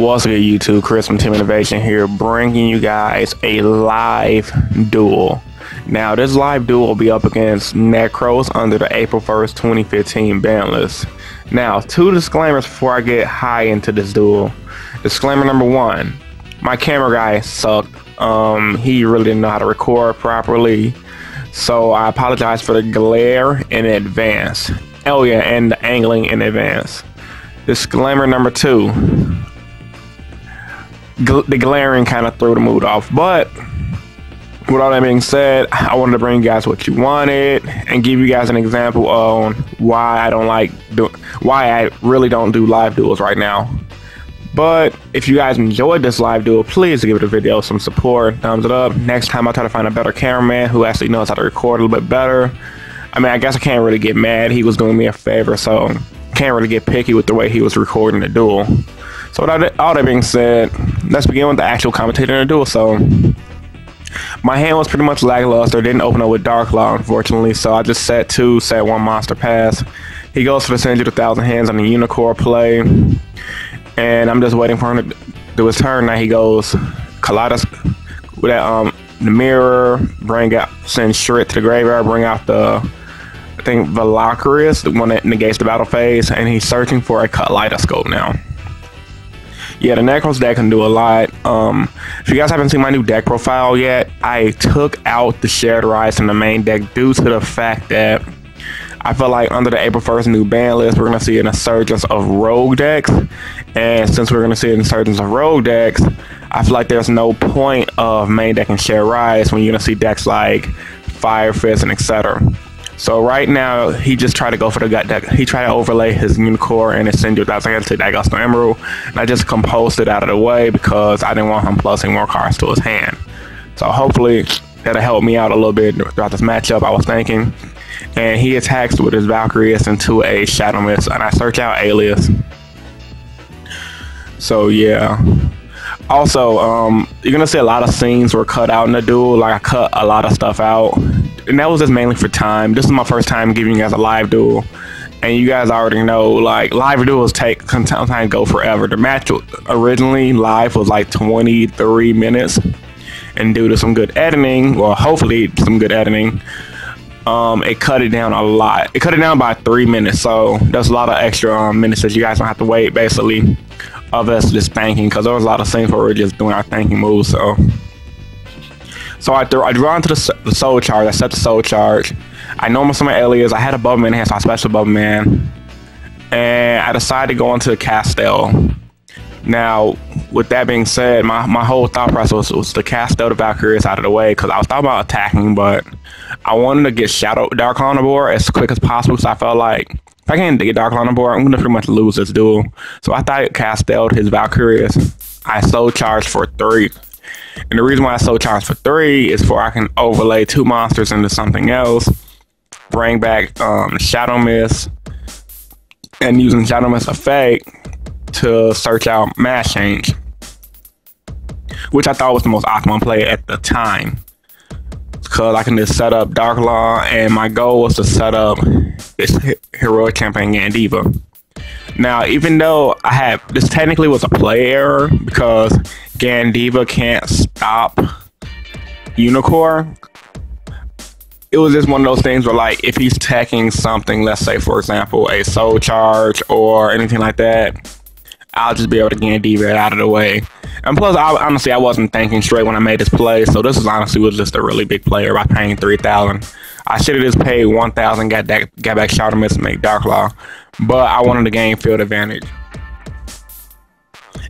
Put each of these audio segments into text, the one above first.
What's good, YouTube? Chris from Team Innovation here, bringing you guys a live duel. Now, this live duel will be up against Nekroz under the April 1st, 2015 ban list. Now, two disclaimers before I get high into this duel. Disclaimer number one, my camera guy sucked. He really didn't know how to record properly, so I apologize for the glare in advance. Oh yeah, and the angling in advance. Disclaimer number two, the glaring kind of threw the mood off, but with all that being said, I wanted to bring you guys what you wanted and give you guys an example on why I really don't do live duels right now. But if you guys enjoyed this live duel, please give the video some support, thumbs it up. Next time I'll try to find a better cameraman who actually knows how to record a little bit better. I mean, I guess I can't really get mad. He was doing me a favor, so can't really get picky with the way he was recording the duel. So with all that being said, let's begin with the actual commentator in the duel. So my hand was pretty much lackluster. Didn't open up with Dark Law, unfortunately, so I just set one monster pass. He goes for the 1,000 hands on the Unicorn play, and I'm just waiting for him to do his turn. Now he goes Kaleidoscope with that the mirror, send Shrit to the graveyard, bring out the I think Valkyries, the one that negates the battle phase, and he's searching for a Kaleidoscope now. Yeah, the Nekroz deck can do a lot. If you guys haven't seen my new deck profile yet, I took out the Shared Rise in the main deck due to the fact that I feel like under the April 1st new ban list, we're going to see an insurgence of rogue decks. And since we're going to see an insurgence of rogue decks, I feel like there's no point of main deck and Shared Rise when you're going to see decks like Fire Fist and etc. So right now, he just tried to go for the gut deck. He tried to overlay his Unicorn and his send you 1,000 hands to Dagosto Emerald. And I just composed it out of the way because I didn't want him plusing more cards to his hand. So hopefully that'll help me out a little bit throughout this matchup, I was thinking. And he attacks with his Valkyries into a Shadow Mist, and I search out Alias. So yeah. Also, you're gonna see a lot of scenes were cut out in the duel. Like I cut a lot of stuff out, and that was just mainly for time. This is my first time giving you guys a live duel, and you guys already know like live duels can sometimes go forever. The match originally live was like 23 minutes, and due to some good editing, well, hopefully some good editing, it cut it down a lot. It cut it down by 3 minutes, so there's a lot of extra minutes that you guys don't have to wait, basically, of us just thanking, because there was a lot of things where we're just doing our thanking moves. So I draw into the soul charge. I set the soul charge. I normally summon Alias. I had a Bubble Man in hand, so I special Bubble Man, and I decided to go into Castell. Now, with that being said, my whole thought process was to Castell the Valkyries out of the way, because I was thought about attacking, but I wanted to get Dark on the board as quick as possible, so I felt like if I can't get Dark on the board, I'm going to pretty much lose this duel. So I thought I Castelled his Valkyries. I soul charged for 3. And the reason why I soul charged for 3 is I can overlay 2 monsters into something else, bring back Shadow Mist, and using Shadow Mist effect to search out Mass Change, which I thought was the most optimum play at the time, because I can just set up Dark Law, and my goal was to set up this heroic campaign Gandiva. Now, even though this technically was a play error because Gandiva can't stop Unicorn, it was just one of those things where, like, if he's attacking something, let's say for example a soul charge or anything like that, I'll just be able to Gandiva it out of the way. And plus, honestly, I wasn't thinking straight when I made this play, so this was just a really big player by paying 3,000. I should have just paid 1,000, got back Shadow Mist and make Dark Law, but I wanted to gain field advantage.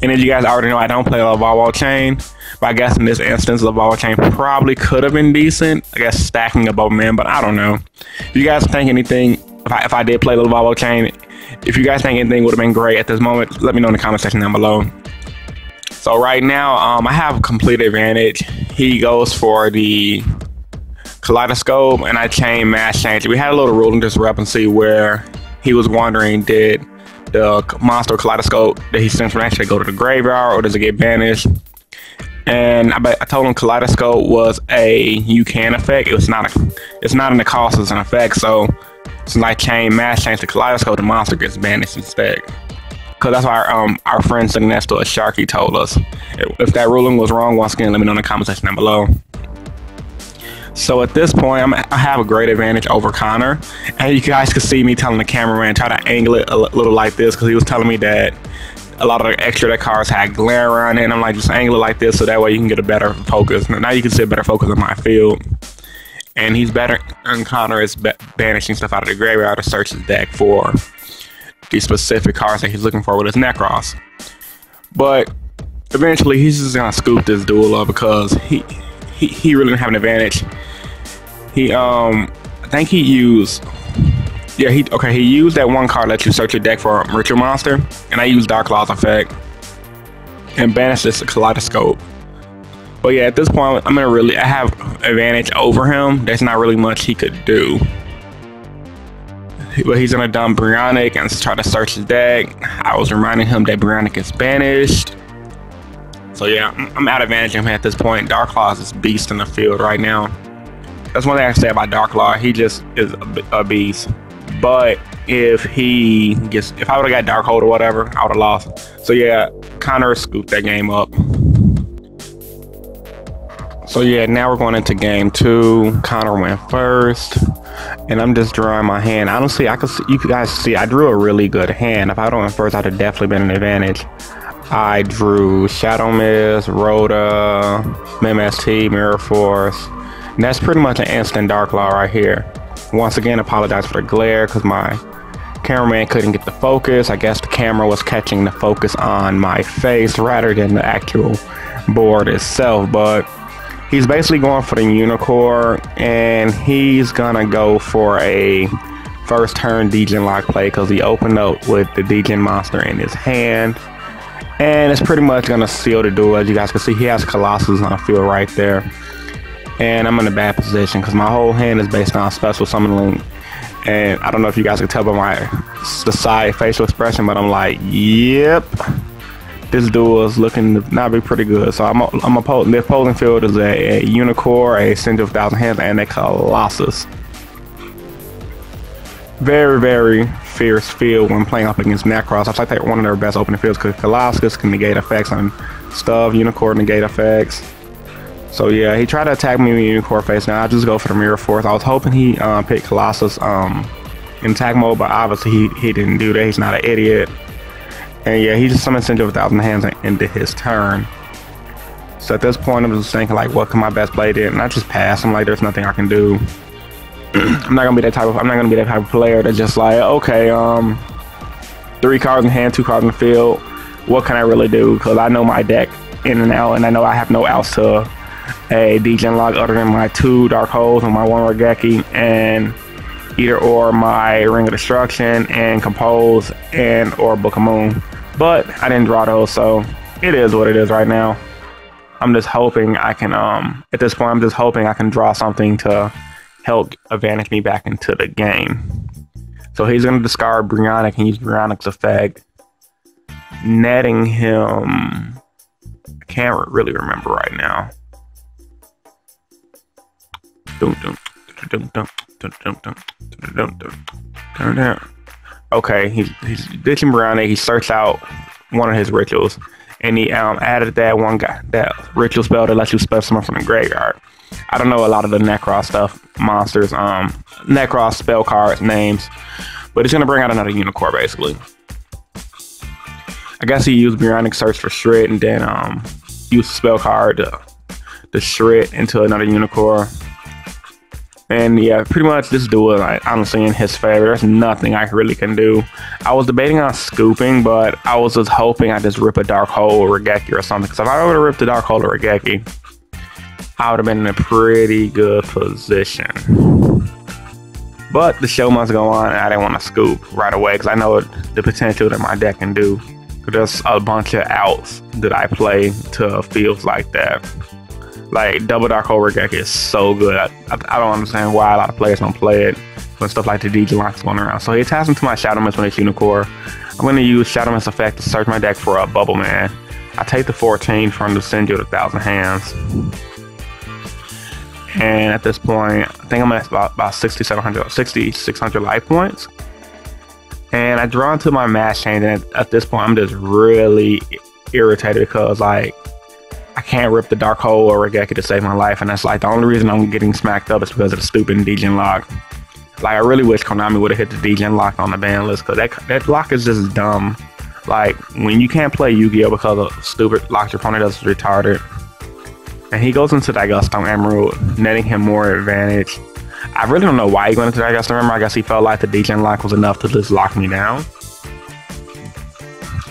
And as you guys already know, I don't play Laval Chain, but I guess in this instance, Laval Chain probably could have been decent. I guess stacking a Bubble Man, but I don't know. If you guys think anything, if I did play Laval Chain, if you guys think anything would have been great at this moment, let me know in the comment section down below. So right now, I have complete advantage. He goes for the Kaleidoscope, and I chain Mass Change. We had a little ruling discrepancy where he was wondering, did the monster Kaleidoscope that he sent from actually go to the graveyard, or does it get banished? And I told him Kaleidoscope was a you can effect. It's not in the cost, it's an effect. So since I chain Mass Change to Kaleidoscope, the monster gets banished instead. because that's why our friend sitting next to us, Sharky, told us. If that ruling was wrong, once again, let me know in the comment section down below. So at this point, I have a great advantage over Connor, and you guys can see me telling the cameraman try to angle it a little like this, because he was telling me that a lot of the extra deck cards had glare on it, and I'm like, just angle it like this so that way you can get a better focus. Now you can see a better focus on my field. And he's better, and Connor is banishing stuff out of the graveyard to search his deck for the specific cards that he's looking for with his Nekroz. But eventually he's just gonna scoop this duel up because he really didn't have an advantage. I think he used, he used that one card that you search your deck for a ritual monster, and I used Dark Claw's effect and banished this Kaleidoscope. But yeah, at this point, I have advantage over him. There's not really much he could do. But he's gonna dump Bionic and try to search his deck. I was reminding him that Bionic is banished. So yeah, I'm out of advantage him at this point. Dark Claw is beast in the field right now. That's one thing I can say about Dark Claw. He just is a beast. But if I would have got Darkhold or whatever, I would have lost. So yeah, Connor scooped that game up. So yeah, now we're going into game 2. Connor went first, and I'm just drawing my hand. Honestly, you guys see, I drew a really good hand. If I would have went first, I'd have definitely been an advantage. I drew Shadow Mist, Rhoda, MST, Mirror Force, and that's pretty much an instant Dark Claw right here. Once again, apologize for the glare because my cameraman couldn't get the focus. I guess the camera was catching the focus on my face rather than the actual board itself, but he's basically going for the Unicorn, and he's gonna go for a first turn Degen lock play because he opened up with the Degen monster in his hand, and it's pretty much gonna seal the duel. As you guys can see, he has Colossus on the field right there, and I'm in a bad position because my whole hand is based on special summon link, and I don't know if you guys can tell by the side facial expression, but I'm like, yep. This duel is looking to not be pretty good. So the opposing field is a Unicorn, a Sigil of 1,000 Hands, and a Colossus. Very, very fierce field when playing up against Nekroz. I think one of their best opening fields because Colossus can negate effects on stuff, Unicorn negate effects. So yeah, he tried to attack me with Unicorn face. Now I just go for the Mirror Force. I was hoping he picked Colossus in attack mode, but obviously he didn't do that. He's not an idiot. And yeah, he just summoned Sigil of 1,000 Hands into his turn. So at this point, I'm just thinking like, what can my best play do? And I just pass. I'm like, there's nothing I can do. I'm not gonna be that type of player that's just like, okay, 3 cards in hand, 2 cards in the field. What can I really do? Because I know my deck in and out, and I know I have no outs to a Degen lock other than my 2 Darkholds and my 1 Regeki, and either or my Ring of Destruction and Compose and or Book of Moon. But I didn't draw those, so it is what it is right now. I'm just hoping I can, at this point, I'm just hoping I can draw something to help advantage me back into the game. So he's going to discard Bionic and use Bionic's effect, netting him. I can't really remember right now. Okay, he's ditching Bionic. He searched out one of his rituals, and he added that ritual spell that lets you spell someone from the graveyard. I don't know a lot of the Nekroz stuff, monsters, Nekroz spell cards names, but he's gonna bring out another Unicorn basically. I guess he used Bionic Search for Shred, and then used the spell card to shred into another Unicorn. And yeah, pretty much this duel, honestly, in his favor. There's nothing I really can do. I was debating on scooping, but I was just hoping I just rip a Darkhold or Regeki or something. Because if I would have ripped a Darkhold or Regeki, I would have been in a pretty good position. But the show must go on, and I didn't want to scoop right away because I know the potential that my deck can do. There's a bunch of outs that I play to fields like that. Like, double Darkhold Regeki is so good. I don't understand why a lot of players don't play it when stuff like the Degen lock's going around. So he attached him to my Shadow Mist when it's Unicorn. I'm going to use Shadow Mist effect to search my deck for a Bubble Man. I take the 14 from the Sigil of 1,000 Hands. And at this point, I think I'm at about 6,600 life points. And I draw into my mass change, and at this point, I'm just really irritated because, like, I can't rip the Dark Hole or Regeki to save my life, and that's, like, the only reason I'm getting smacked up is because of the stupid Degen lock. Like, I really wish Konami would have hit the Degen lock on the ban list, because that lock is just dumb. Like, when you can't play Yu-Gi-Oh! Because of stupid locks your opponent does is retarded. And he goes into that Gustone Emerald, netting him more advantage. I really don't know why he went into that Gustone Emerald. I guess he felt like the Degen lock was enough to just lock me down.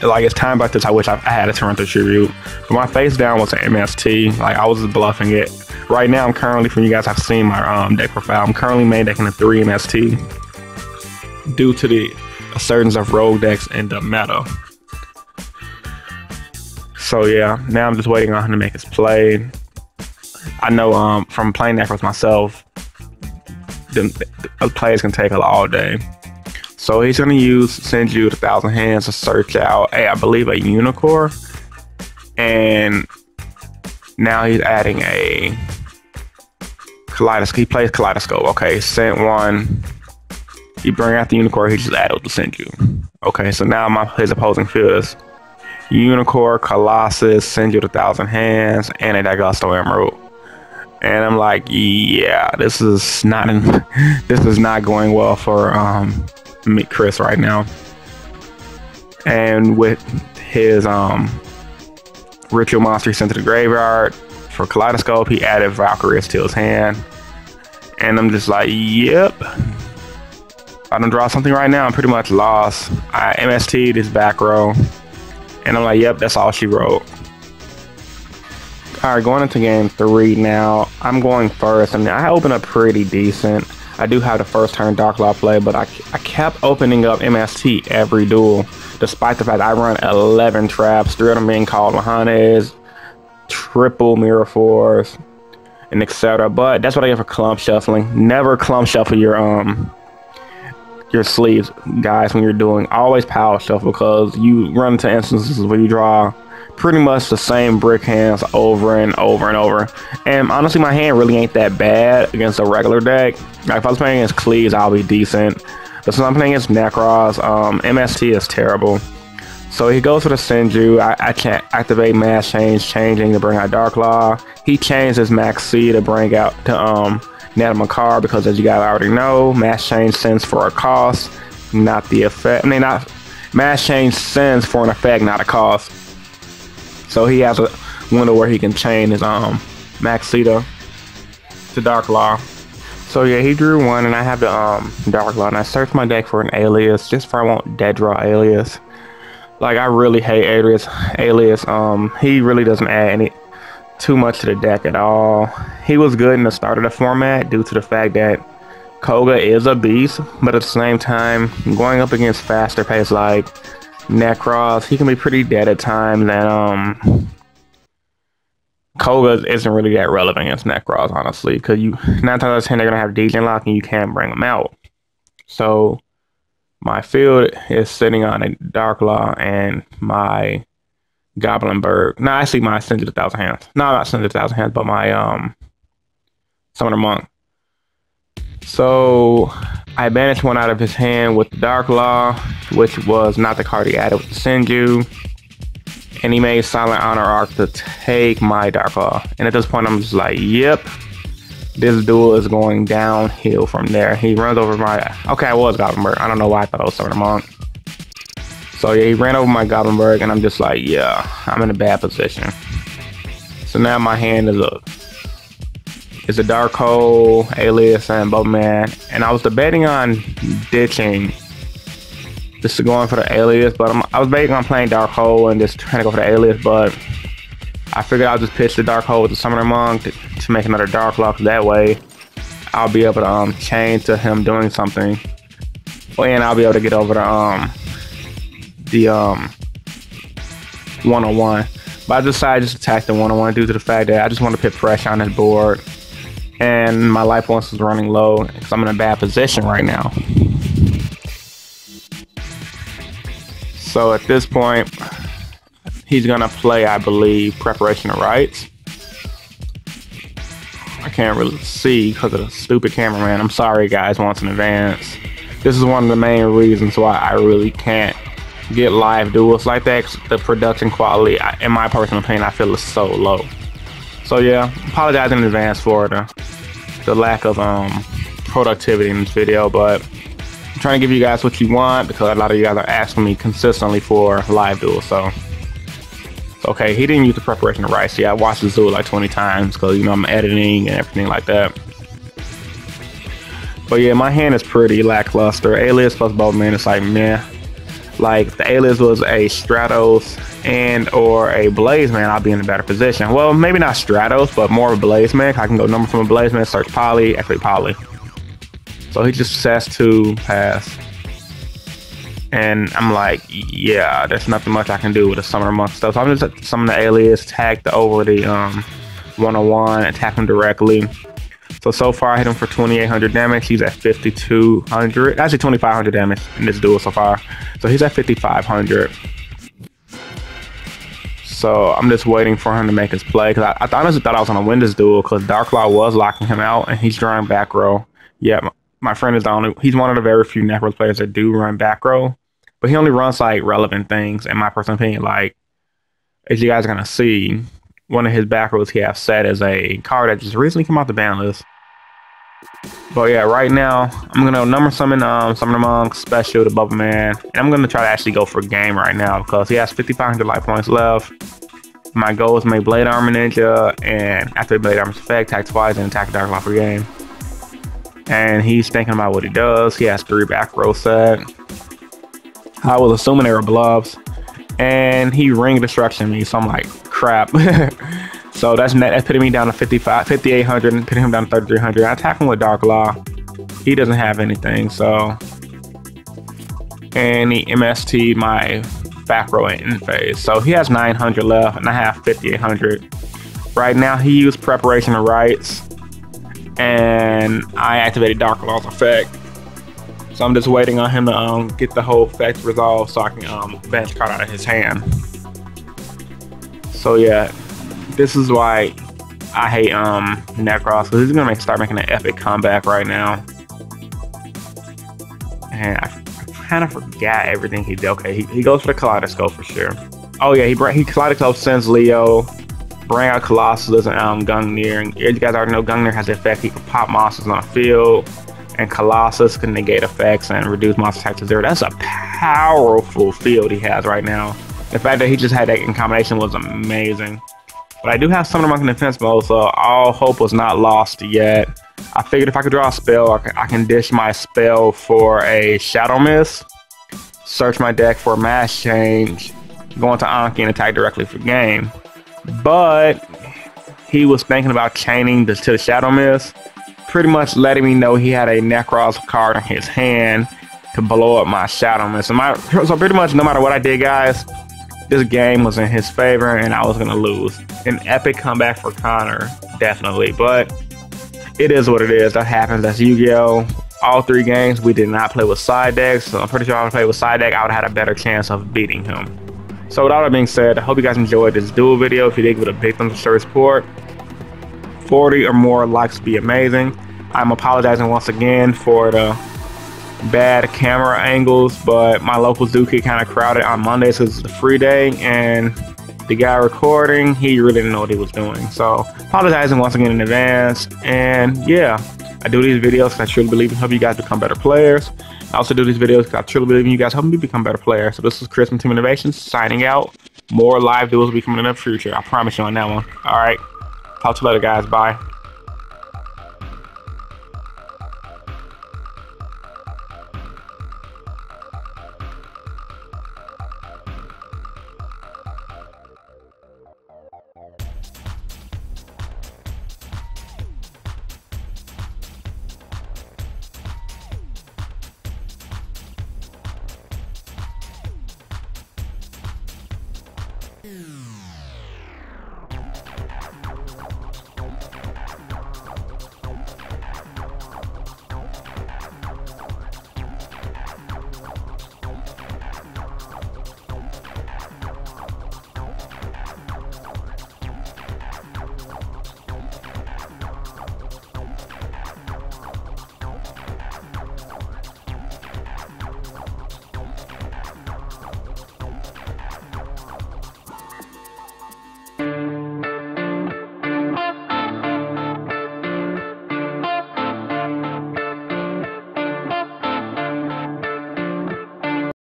Like, it's time like this, I wish I had a Torrential Tribute. But my face down was an MST. Like, I was just bluffing it. Right now, I'm currently, from you guys have seen my deck profile, I'm currently main decking a 3 MST due to the assertions of rogue decks in the meta. So yeah, now I'm just waiting on him to make his play. I know from playing Nekroz myself, the plays can take all day. So he's gonna send you 1,000 hands to search out I believe a Unicorn. And now he's adding a Kaleidoscope. He plays Kaleidoscope. Okay, sent one. You bring out the Unicorn, he just added to send you. Okay, so now his opposing field is Unicorn, Colossus, send you 1,000 hands, and a Gustone Emerald. And I'm like, yeah, this is not going well for me, Chris, right now. And with his Ritual Monster he sent to the graveyard for Kaleidoscope, he added Valkyrie to his hand. And I'm just like, yep. I don't draw something right now, I'm pretty much lost. I MST'd his back row. And I'm like, yep, that's all she wrote. Alright, going into game 3 now. I'm going first, and I open up pretty decent. I do have the first turn Dark Law play, but I kept opening up MST every duel, despite the fact I run 11 traps, 3 of them being called Lahanes, triple Mirror Force, and etc. But that's what I get for clump shuffling. Never clump shuffle your sleeves, guys, when you're doing. Always power shuffle, because you run into instances where you draw pretty much the same brick hands over and over and over. And honestly, my hand really ain't that bad against a regular deck. Like, if I was playing against Cleaves, I'll be decent. But since I'm playing against Nekroz, MST is terrible. So he goes for the Senju. I can't activate Mass Change, changing to bring out Dark Law. He changed his Max C to bring out to net him a card, because as you guys already know, Mass Change sends for a cost, not the effect. I mean, not Mass Change sends for an effect, not a cost. So he has a window where he can chain his Maxita to Dark Law. So yeah, he drew one, and I have the Dark Law, and I searched my deck for an alias, just for I want dead draw alias. Like, I really hate alias. He really doesn't add too much to the deck at all. He was good in the start of the format due to the fact that Koga is a beast, but at the same time, going up against faster pace like Nekroz, he can be pretty dead at times, and Koga isn't really that relevant against Nekroz, honestly, because 9 times out of 10 they're gonna have Degen lock and you can't bring them out. So my field is sitting on a Dark Law and my Goblinberg. No, actually my Send You 1,000 Hands. No, not Send You 1,000 Hands, but my Summoner Monk. So I banished one out of his hand with the Dark Law, which was not the card he added with the Senju. And he made Silent Honor Arc to take my Dark Law. And at this point, I'm just like, yep, this duel is going downhill from there. He runs over my... Okay, I was Goblinberg. I don't know why I thought I was Summoner Monk. So yeah, he ran over my Goblinberg, and I'm just like, yeah, I'm in a bad position. So now my hand is a Dark Hole, Alias, and Bowman. And I was debating on ditching just to go in for the Alias, but I was debating on playing Dark Hole and just trying to go for the Alias, but I figured I'll just pitch the Dark Hole with the Summoner Monk to make another Dark Law. That way I'll be able to chain to him doing something, and I'll be able to get over the 101. But I decided just to attack the 101 due to the fact that I just want to put pressure on his board, and my life points is running low because I'm in a bad position right now. So at this point, he's gonna play, I believe, Preparation of Rites. I can't really see because of the stupid cameraman. I'm sorry, guys, once in advance. This is one of the main reasons why I really can't get live duels like that. 'Cause the production quality, in my personal opinion, I feel is so low. So yeah, apologize in advance for the lack of productivity in this video, but I'm trying to give you guys what you want because a lot of you guys are asking me consistently for live duels. So okay, he didn't use the preparation of rights. Yeah, I watched this duel like 20 times because, you know, I'm editing and everything like that. But yeah, my hand is pretty lackluster. Alias plus Bowman is like meh. Like if the Alias was a Stratos and or a Blaze Man, I'll be in a better position. Well, maybe not Stratos, but more of a Blaze Man. I can go number from a Blaze Man, search Poly, activate Poly. So he just says to pass. And I'm like, yeah, there's nothing much I can do with a Summoner Monk stuff. So I'm just summon the Alias, tag the over the 101, attack him directly. So far I hit him for 2,800 damage. He's at 5,200. Actually 2,500 damage in this duel so far. So he's at 5,500. So I'm just waiting for him to make his play. Because I honestly thought I was going to win this duel because Darklaw was locking him out and he's drawing back row. Yeah, my friend is he's one of the very few Nekroz players that do run back row. But he only runs like relevant things, in my personal opinion. Like, as you guys are going to see, one of his back rows he has set as a card that just recently came out the ban list. But yeah, right now I'm gonna number summon Summoner Monk special to Bubble Man, and I'm gonna try to actually go for game right now because he has 5,500 life points left. My goal is to make Blade Armor Ninja and activate Blade Armor's effect, attack twice, and attack Darklaw for game. And he's thinking about what he does. He has 3 back row set. I was assuming they were bluffs, and he ring destruction me, so I'm like, crap. So that's putting me down to 5,800 and putting him down to 3,300. I attack him with Darklaw. He doesn't have anything, so. And he MST my back row in phase. So he has 900 left and I have 5,800. Right now he used preparation of rights and I activated Darklaw's effect. So I'm just waiting on him to get the whole effect resolved so I can bench card out of his hand. So yeah, this is why I hate Nekroz, because he's gonna start making an epic comeback right now. And I kind of forgot everything he did. Okay, he goes for the Kaleidoscope for sure. Oh yeah, he Kaleidoscope sends Leo, bring out Colossus and Gungnir. And you guys already know Gungnir has the effect he can pop monsters on the field, and Colossus can negate effects and reduce monster attack to 0. That's a powerful field he has right now. The fact that he just had that in combination was amazing. But I do have Summoner Monk in defense mode, so all hope was not lost yet. I figured if I could draw a spell, I can dish my spell for a Shadow Mist, search my deck for a Mass Change, go into Anki and attack directly for game. But he was thinking about chaining to the Shadow Mist, pretty much letting me know he had a Nekroz card in his hand to blow up my Shadow Mist. So pretty much no matter what I did, guys, this game was in his favor and I was going to lose. An epic comeback for Connor, definitely. But it is what it is. That happens. That's Yu-Gi-Oh! All 3 games, we did not play with side decks. So I'm pretty sure if I played with side deck, I would have had a better chance of beating him. So with all that being said, I hope you guys enjoyed this duel video. If you did, give it a big thumbs up, show your support. 40 or more likes would be amazing. I'm apologizing once again for the bad camera angles, but my locals do get kind of crowded on Mondays because it's a free day, and the guy recording, he really didn't know what he was doing. So apologizing once again in advance. And yeah, I do these videos because I truly believe in helping you guys become better players. I also do these videos because I truly believe in you guys helping me become better players. So this is Chris from Team Innovations signing out. More live duels will be coming in the future. I promise you on that one. All right, talk to you later, guys. Bye. Yeah.